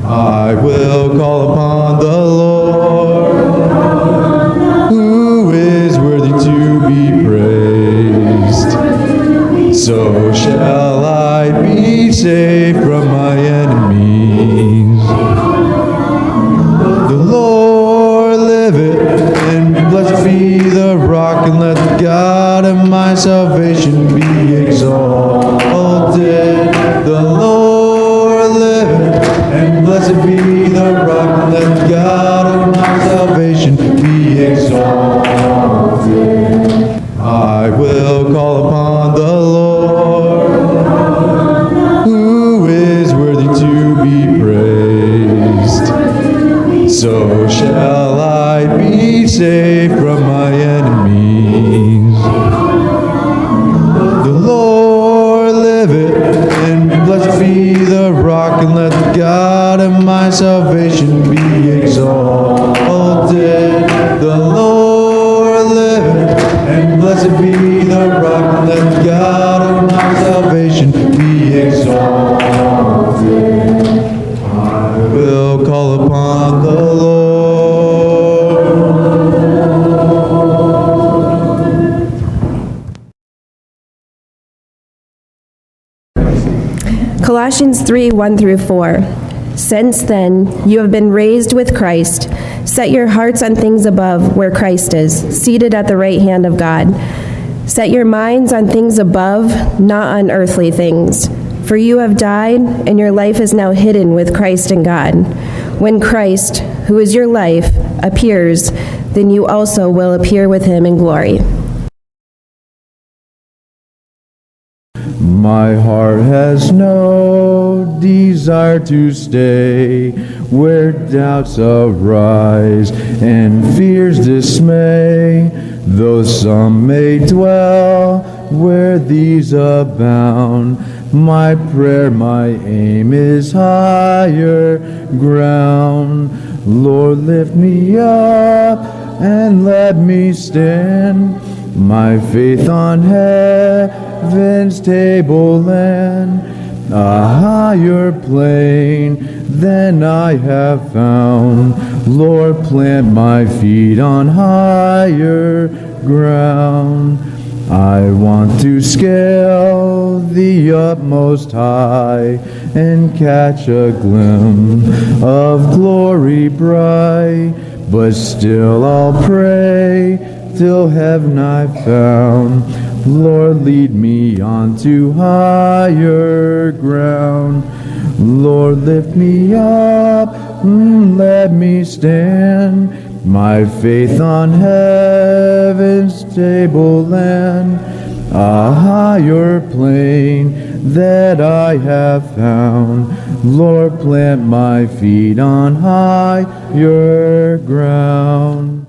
I will call upon the Lord, who is worthy to be praised. So shall I be saved from my enemies. The Lord liveth, and blessed be the rock, and let the God of my salvation be exalted. The Lord liveth, and blessed be the rock, and let the God of my salvation be exalted. I will call upon the Lord, who is worthy to be praised. So shall I be saved from my enemies. The Lord liveth, and blessed be the rock, and let the God of my salvation be exalted. The Lord liveth, and blessed be the rock, and let the God of my salvation be exalted. I will call upon the Lord. Colossians 3:1-4. Since then, you have been raised with Christ. Set your hearts on things above, where Christ is, seated at the right hand of God. Set your minds on things above, not on earthly things. For you have died, and your life is now hidden with Christ in God. When Christ, who is your life, appears, then you also will appear with him in glory. My heart has no desire to stay where doubts arise and fears dismay, though some may dwell where these abound. My prayer, my aim is higher ground. Lord, lift me up and let me stand, my faith on heaven's tableland, a higher plane than I have found. Lord, plant my feet on higher ground. I want to scale the utmost high and catch a glimpse of glory bright, but still I'll pray till heaven I found. Lord, lead me on to higher ground. Lord, lift me up, let me stand, my faith on heaven's tableland, a higher plane that I have found. Lord, plant my feet on higher ground.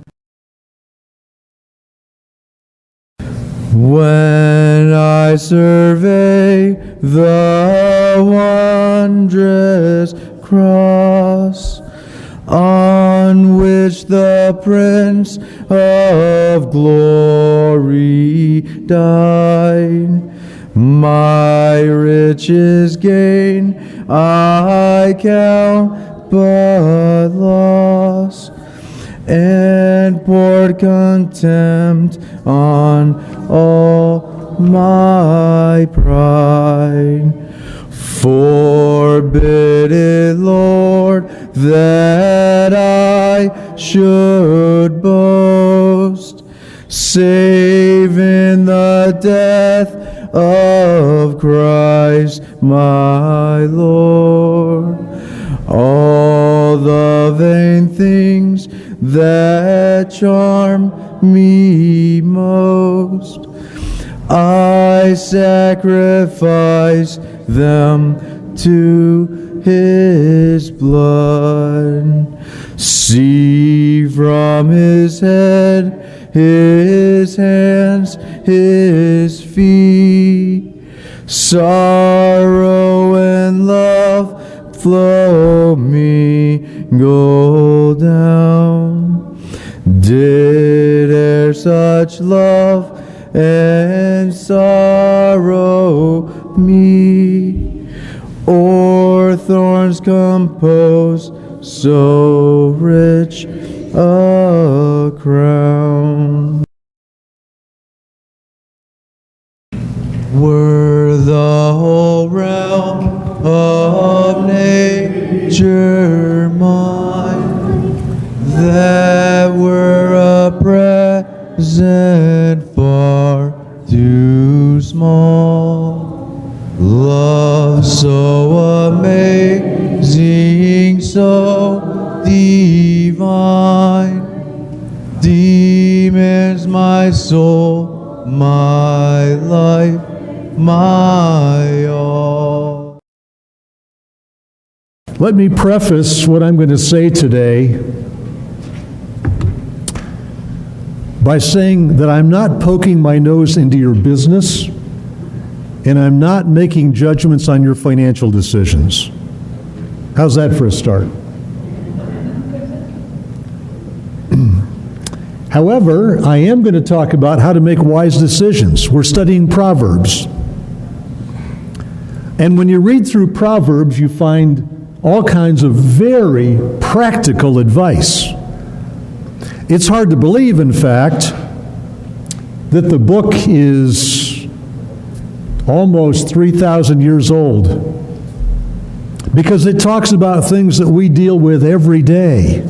When I survey the wondrous cross on which the Prince of Glory died, my riches gain I count but loss, and poured contempt on all my pride. Forbid it, Lord, that I should boast, save in the death of Christ my Lord. All the vain things that charm me most, I sacrifice them to his blood. See from his head, his hands, his feet, sorrow and love flow me go down. Did e'er such love and sorrow me, or thorns flowers compose so rich a crown. Were the whole realm of nature mine, that were a present far too small. Love so amazing, so divine, demands my soul, my life, my all. Let me preface what I'm going to say today by saying that I'm not poking my nose into your business, and I'm not making judgments on your financial decisions. How's that for a start? However, I am going to talk about how to make wise decisions. We're studying Proverbs. And when you read through Proverbs, you find all kinds of very practical advice. It's hard to believe, in fact, that the book is almost 3,000 years old, because it talks about things that we deal with every day.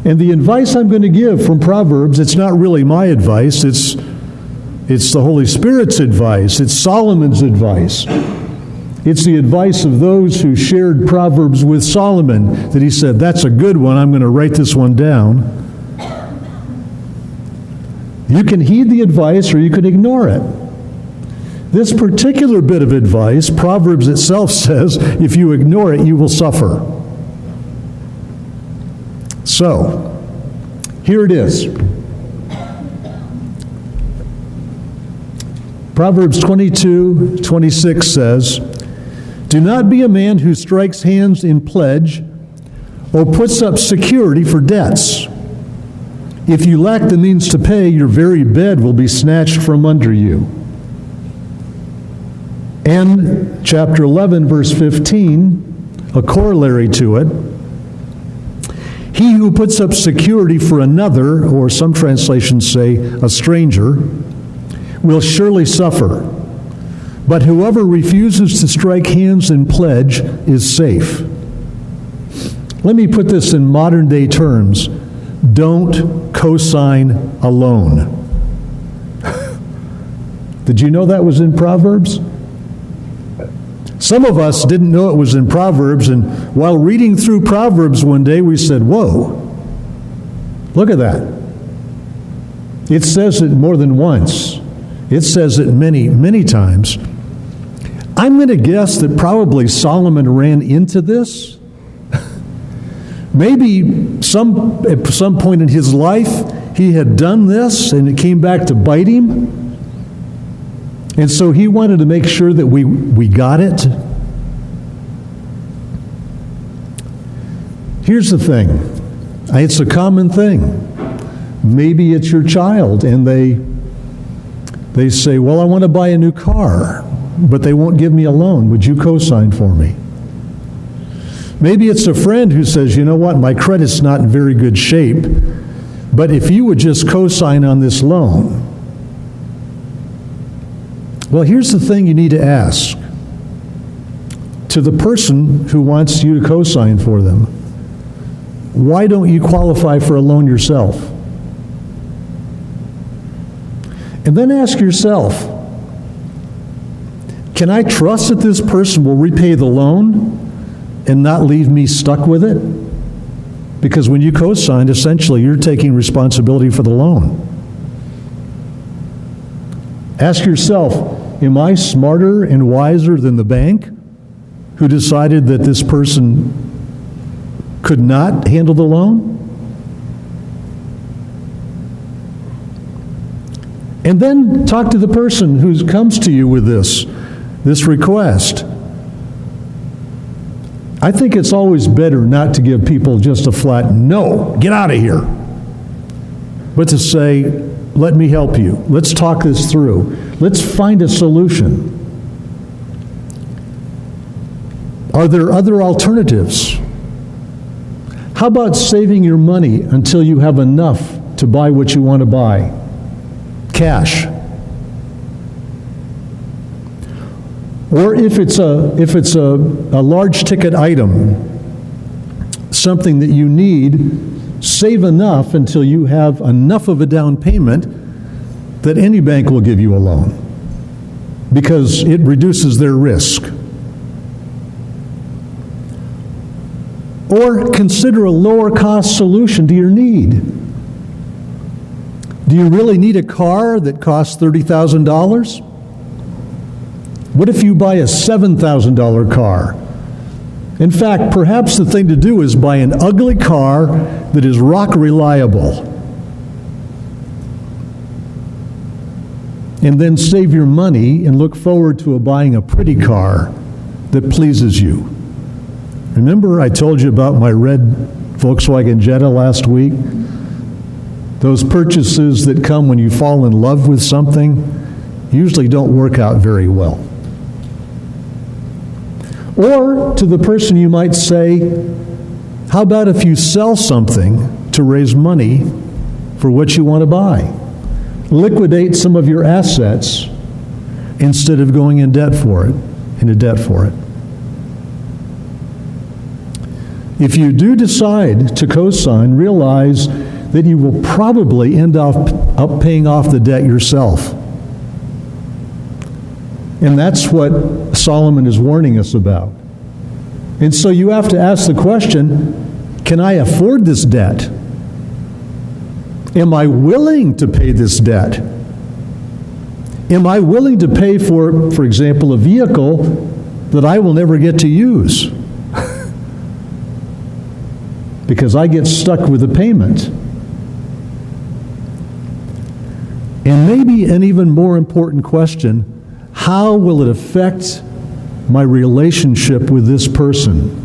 And the advice I'm going to give from Proverbs, it's not really my advice, it's the Holy Spirit's advice, it's Solomon's advice. It's the advice of those who shared Proverbs with Solomon, that he said, that's a good one, I'm going to write this one down. You can heed the advice or you can ignore it. This particular bit of advice, Proverbs itself says, if you ignore it, you will suffer. So, here it is. Proverbs 22:26 says, do not be a man who strikes hands in pledge or puts up security for debts. If you lack the means to pay, your very bed will be snatched from under you. And chapter 11, verse 15, a corollary to it, he who puts up security for another, or some translations say a stranger, will surely suffer. But whoever refuses to strike hands in pledge is safe. Let me put this in modern day terms. Don't co-sign a loan. Did you know that was in Proverbs? Some of us didn't know it was in Proverbs, and while reading through Proverbs one day, we said, whoa, look at that. It says it more than once. It says it many, many times. I'm going to guess that probably Solomon ran into this. Maybe at some point in his life, he had done this, and it came back to bite him. And so he wanted to make sure that we got it. Here's the thing. It's a common thing. Maybe it's your child, and they say, well, I want to buy a new car, but they won't give me a loan. Would you co-sign for me? Maybe it's a friend who says, you know what, my credit's not in very good shape, but if you would just co-sign on this loan. Well, here's the thing you need to ask. To the person who wants you to co-sign for them, why don't you qualify for a loan yourself? And then ask yourself, can I trust that this person will repay the loan and not leave me stuck with it? Because when you co-sign, essentially you're taking responsibility for the loan. Ask yourself, am I smarter and wiser than the bank who decided that this person could not handle the loan? And then talk to the person who comes to you with this request. I think it's always better not to give people just a flat, no, get out of here. But to say, let me help you. Let's talk this through. Let's find a solution. Are there other alternatives? How about saving your money until you have enough to buy what you want to buy? Cash. Or if it's a large ticket item, something that you need, save enough until you have enough of a down payment that any bank will give you a loan, because it reduces their risk. Or consider a lower cost solution to your need. Do you really need a car that costs $30,000? What if you buy a $7,000 car? In fact, perhaps the thing to do is buy an ugly car that is rock reliable, and then save your money and look forward to buying a pretty car that pleases you. Remember I told you about my red Volkswagen Jetta last week? Those purchases that come when you fall in love with something usually don't work out very well. Or to the person you might say, how about if you sell something to raise money for what you want to buy? Liquidate some of your assets instead of going into debt for it. If you do decide to co-sign, realize that you will probably end up paying off the debt yourself. And that's what Solomon is warning us about. And so you have to ask the question, can I afford this debt? Am I willing to pay this debt? Am I willing to pay for example, a vehicle that I will never get to use? Because I get stuck with the payment. And maybe an even more important question, how will it affect my relationship with this person?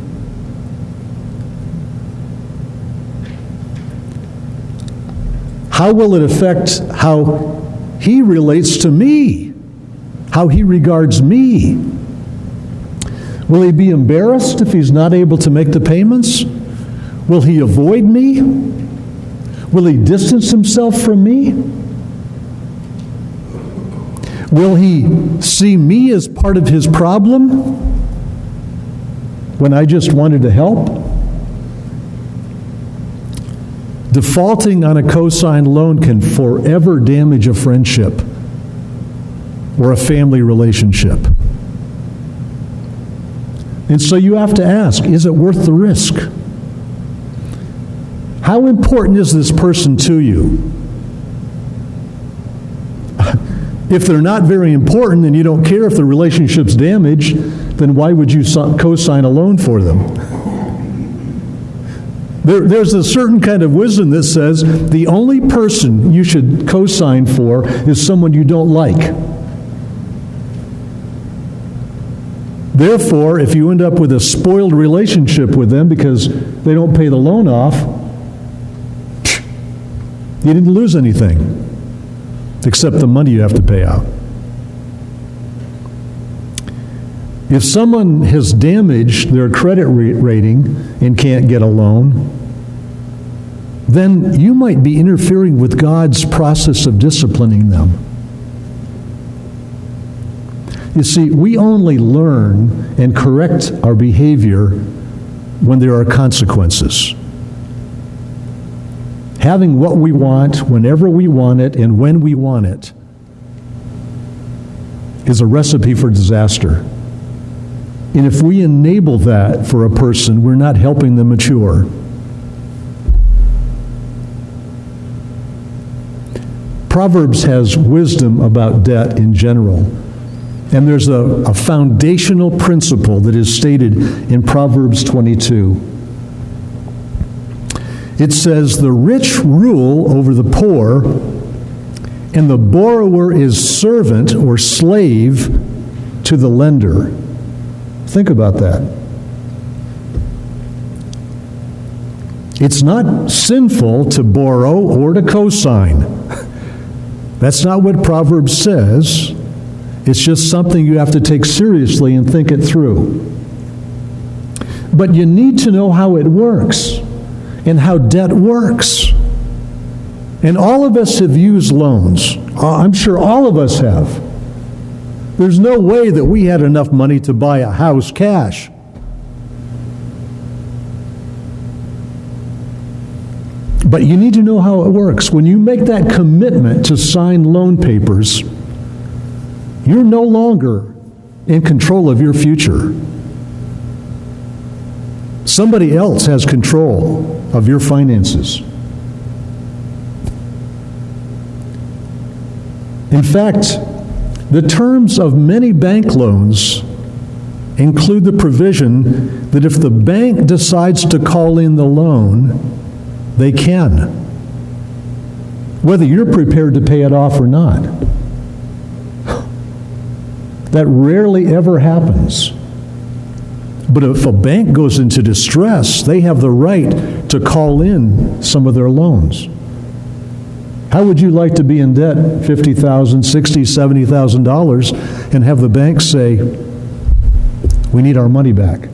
How will it affect how he relates to me? How he regards me? Will he be embarrassed if he's not able to make the payments? Will he avoid me? Will he distance himself from me? Will he see me as part of his problem when I just wanted to help? Defaulting on a co-signed loan can forever damage a friendship or a family relationship. And so you have to ask, is it worth the risk? How important is this person to you? If they're not very important and you don't care if the relationship's damaged, then why would you co-sign a loan for them? There's a certain kind of wisdom that says the only person you should co-sign for is someone you don't like. Therefore, if you end up with a spoiled relationship with them because they don't pay the loan off, you didn't lose anything, except the money you have to pay out. If someone has damaged their credit rating and can't get a loan, then you might be interfering with God's process of disciplining them. You see, we only learn and correct our behavior when there are consequences. Having what we want, whenever we want it, and when we want it, is a recipe for disaster. And if we enable that for a person, we're not helping them mature. Proverbs has wisdom about debt in general. And there's a foundational principle that is stated in Proverbs 22. It says, "The rich rule over the poor, and the borrower is servant or slave to the lender." Think about that. It's not sinful to borrow or to co-sign. That's not what Proverbs says. It's just something you have to take seriously and think it through. But you need to know how it works and how debt works. And all of us have used loans. I'm sure all of us have. There's no way that we had enough money to buy a house cash. But you need to know how it works. When you make that commitment to sign loan papers, you're no longer in control of your future. Somebody else has control of your finances. In fact, the terms of many bank loans include the provision that if the bank decides to call in the loan, they can, whether you're prepared to pay it off or not. That rarely ever happens. But if a bank goes into distress, they have the right to call in some of their loans. How would you like to be in debt $50,000, $60,000, $70,000 and have the bank say, we need our money back?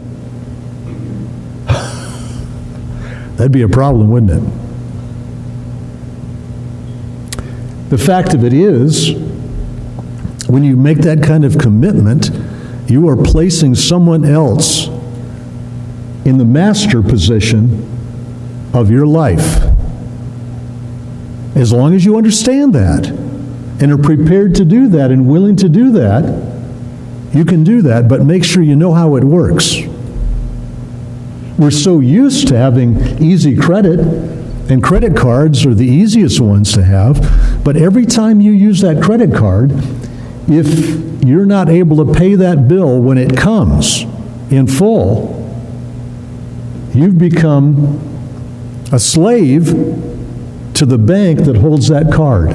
That'd be a problem, wouldn't it? The fact of it is, when you make that kind of commitment, you are placing someone else in the master position of your life. As long as you understand that and are prepared to do that and willing to do that, you can do that, but make sure you know how it works. We're so used to having easy credit, and credit cards are the easiest ones to have, but every time you use that credit card, if you're not able to pay that bill when it comes in full, you've become a slave to the bank that holds that card.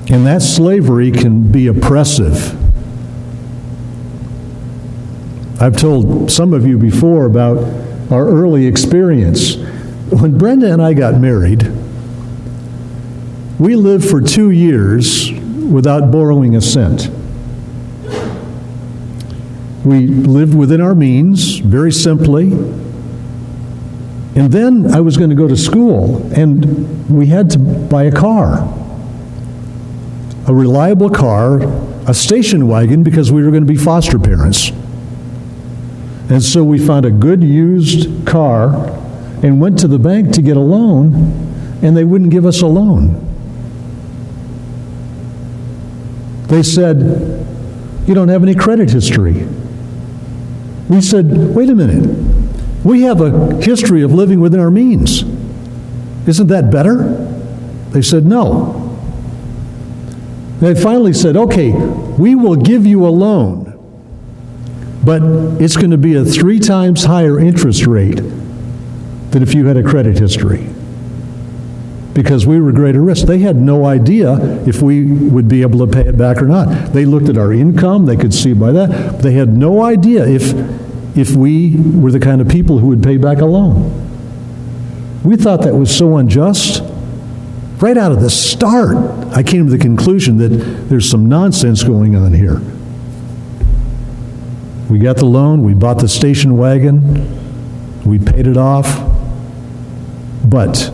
And that slavery can be oppressive. I've told some of you before about our early experience. When Brenda and I got married, we lived for 2 years without borrowing a cent. We lived within our means, very simply. And then I was going to go to school, and we had to buy a car. A reliable car, a station wagon, because we were going to be foster parents. And so we found a good used car and went to the bank to get a loan, and they wouldn't give us a loan. They said, you don't have any credit history. We said, wait a minute. We have a history of living within our means. Isn't that better? They said, no. They finally said, okay, we will give you a loan, but it's going to be a 3 times higher interest rate than if you had a credit history, because we were greater risk. They had no idea if we would be able to pay it back or not. They looked at our income, they could see by that. They had no idea if we were the kind of people who would pay back a loan. We thought that was so unjust. Right out of the start, I came to the conclusion that there's some nonsense going on here. We got the loan, we bought the station wagon, we paid it off, but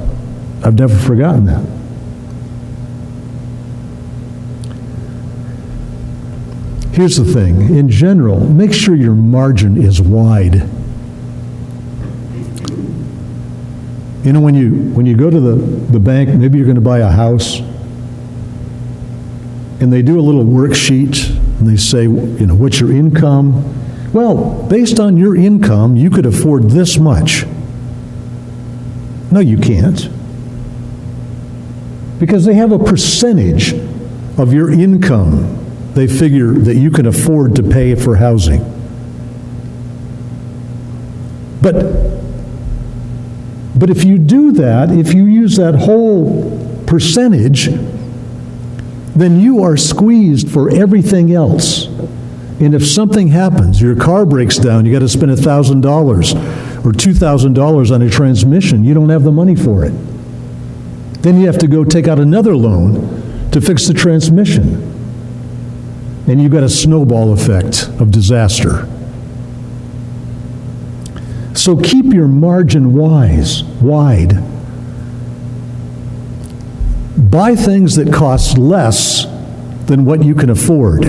I've never forgotten that. Here's the thing, in general, make sure your margin is wide. You know, when you go to the bank, maybe you're going to buy a house, and they do a little worksheet, and they say, you know, what's your income? Well, based on your income, you could afford this much. No, you can't. Because they have a percentage of your income they figure that you can afford to pay for housing. But if you do that, if you use that whole percentage, then you are squeezed for everything else. And if something happens, your car breaks down, you got to spend $1,000 or $2,000 on a transmission, you don't have the money for it. Then you have to go take out another loan to fix the transmission. and you've got a snowball effect of disaster. So keep your margin wide. Buy things that cost less than what you can afford.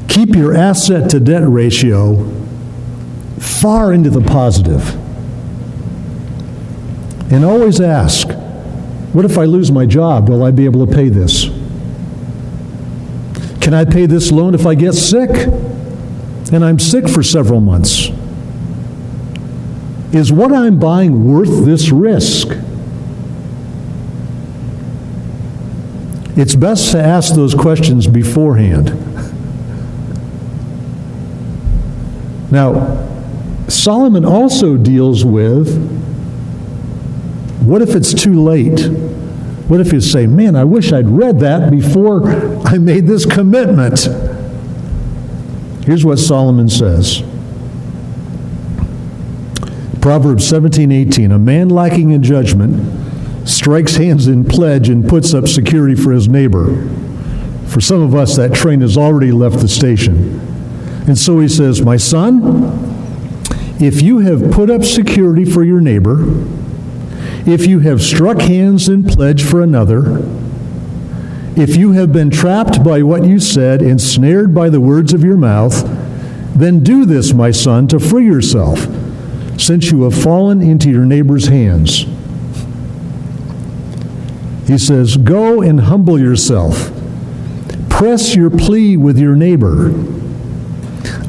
Keep your asset to debt ratio far into the positive. And always ask, what if I lose my job? Will I be able to pay this? Can I pay this loan if I get sick? And I'm sick for several months. Is what I'm buying worth this risk? It's best to ask those questions beforehand. Now, Solomon also deals with, what if it's too late? What if you say, man, I wish I'd read that before I made this commitment? Here's what Solomon says. Proverbs 17:18, a man lacking in judgment strikes hands in pledge and puts up security for his neighbor. For some of us, that train has already left the station. And so he says, my son, if you have put up security for your neighbor, if you have struck hands in pledge for another, if you have been trapped by what you said, ensnared by the words of your mouth, then do this, my son, to free yourself, since you have fallen into your neighbor's hands. He says, go and humble yourself. Press your plea with your neighbor.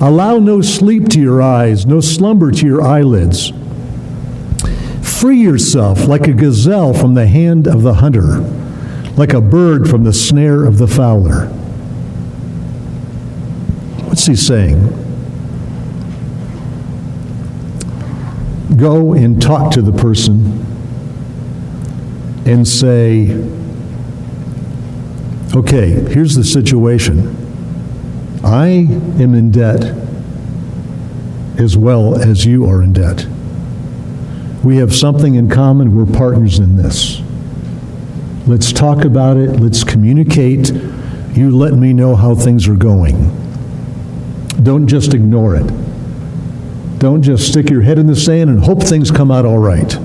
Allow no sleep to your eyes, no slumber to your eyelids. Free yourself like a gazelle from the hand of the hunter, like a bird from the snare of the fowler. What's he saying? Go and talk to the person and say, okay, here's the situation. I am in debt as well as you are in debt. We have something in common. We're partners in this. Let's talk about it. Let's communicate. You let me know how things are going. Don't just ignore it. Don't just stick your head in the sand and hope things come out all right.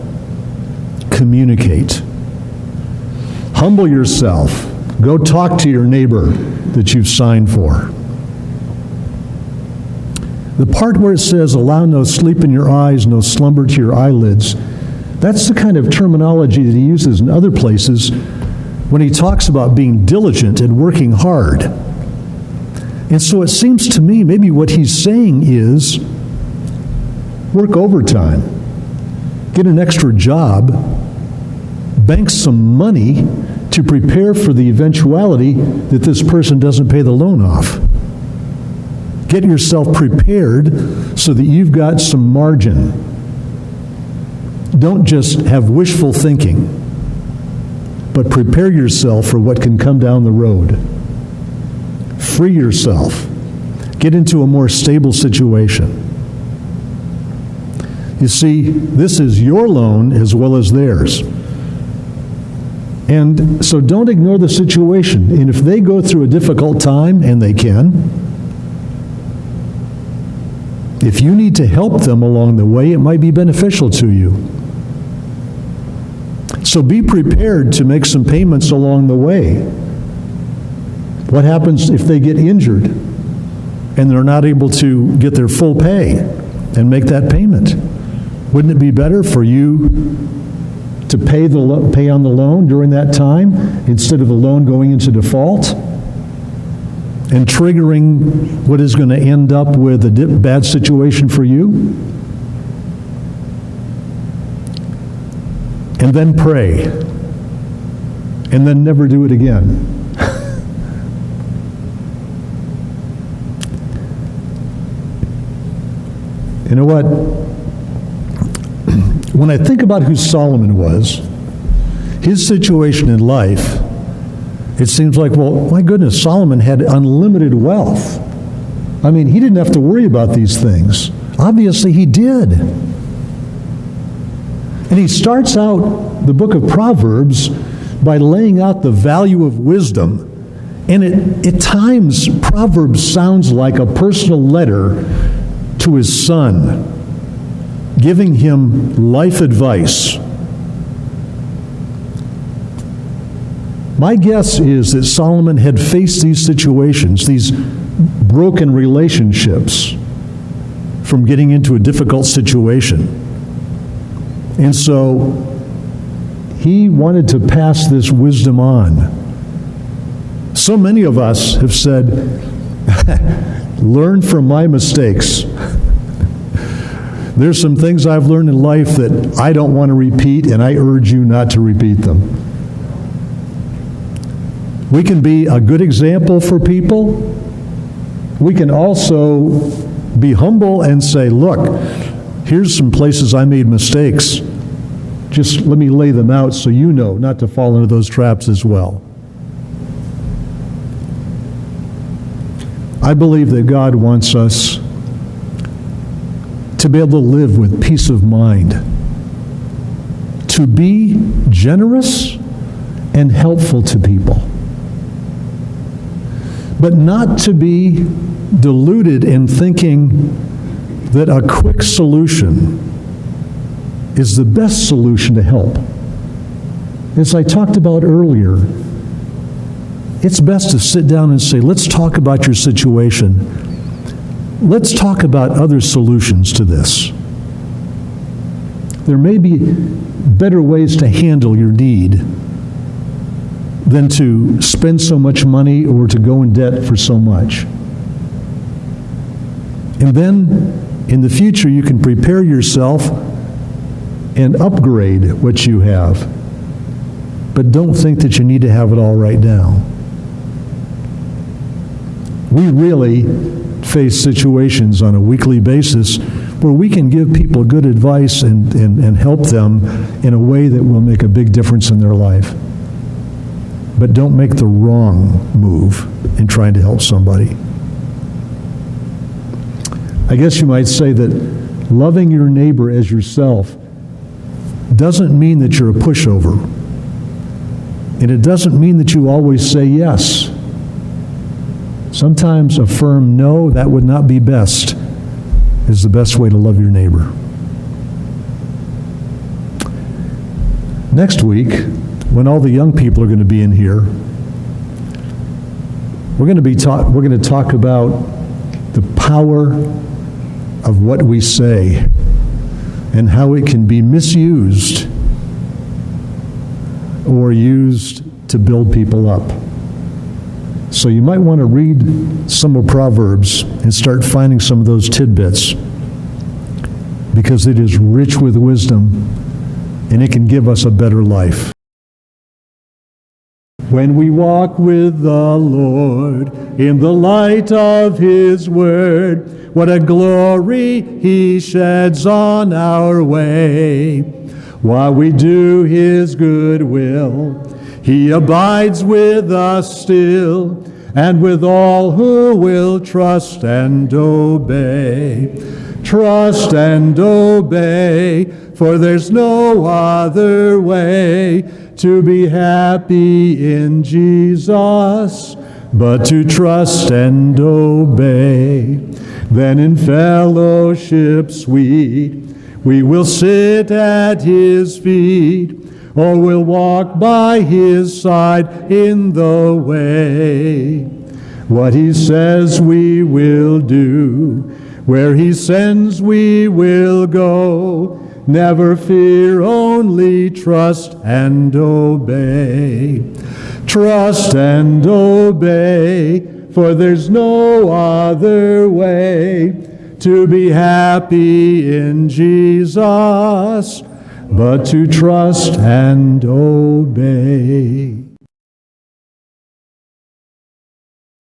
Communicate. Humble yourself. Go talk to your neighbor that you've signed for. The part where it says, allow no sleep in your eyes, no slumber to your eyelids, that's the kind of terminology that he uses in other places when he talks about being diligent and working hard. And so it seems to me maybe what he's saying is, work overtime, get an extra job, bank some money to prepare for the eventuality that this person doesn't pay the loan off. Get yourself prepared so that you've got some margin. Don't just have wishful thinking, but prepare yourself for what can come down the road. Free yourself. Get into a more stable situation. You see, this is your loan as well as theirs. And so don't ignore the situation. And if they go through a difficult time, and they can, if you need to help them along the way, it might be beneficial to you. So be prepared to make some payments along the way. What happens if they get injured and they're not able to get their full pay and make that payment? Wouldn't it be better for you to pay on the loan during that time instead of the loan going into default and triggering what is going to end up with a bad situation for you? And then pray. And then never do it again. You know what? When I think about who Solomon was, his situation in life, it seems like, well, my goodness, Solomon had unlimited wealth. I mean, he didn't have to worry about these things. Obviously, he did. And he starts out the book of Proverbs by laying out the value of wisdom. And at times, Proverbs sounds like a personal letter to his son, giving him life advice. My guess is that Solomon had faced these situations, these broken relationships, from getting into a difficult situation. And so he wanted to pass this wisdom on. So many of us have said, learn from my mistakes. There's some things I've learned in life that I don't want to repeat, and I urge you not to repeat them. We can be a good example for people. We can also be humble and say, look, here's some places I made mistakes. Just let me lay them out so you know not to fall into those traps as well. I believe that God wants us to be able to live with peace of mind, to be generous and helpful to people, but not to be deluded in thinking that a quick solution is the best solution to help. As I talked about earlier, it's best to sit down and say, let's talk about your situation. Let's talk about other solutions to this. There may be better ways to handle your need than to spend so much money or to go in debt for so much. And then, in the future, you can prepare yourself and upgrade what you have. But don't think that you need to have it all right now. We really face situations on a weekly basis where we can give people good advice and help them in a way that will make a big difference in their life. But don't make the wrong move in trying to help somebody. I guess you might say that loving your neighbor as yourself doesn't mean that you're a pushover. And it doesn't mean that you always say yes. Sometimes a firm no, that would not be best, is the best way to love your neighbor. Next week, when all the young people are going to be in here, we're going to talk about the power of what we say and how it can be misused or used to build people up. So you might want to read some of Proverbs and start finding some of those tidbits, because it is rich with wisdom and it can give us a better life. When we walk with the Lord in the light of His word, what a glory He sheds on our way. While we do His good will, He abides with us still, and with all who will trust and obey. Trust and obey, for there's no other way to be happy in Jesus but to trust and obey. Then in fellowship sweet we will sit at His feet, or we'll walk by His side in the way. What He says we will do, where He sends we will go. Never fear, only trust and obey. Trust and obey, for there's no other way to be happy in Jesus but to trust and obey.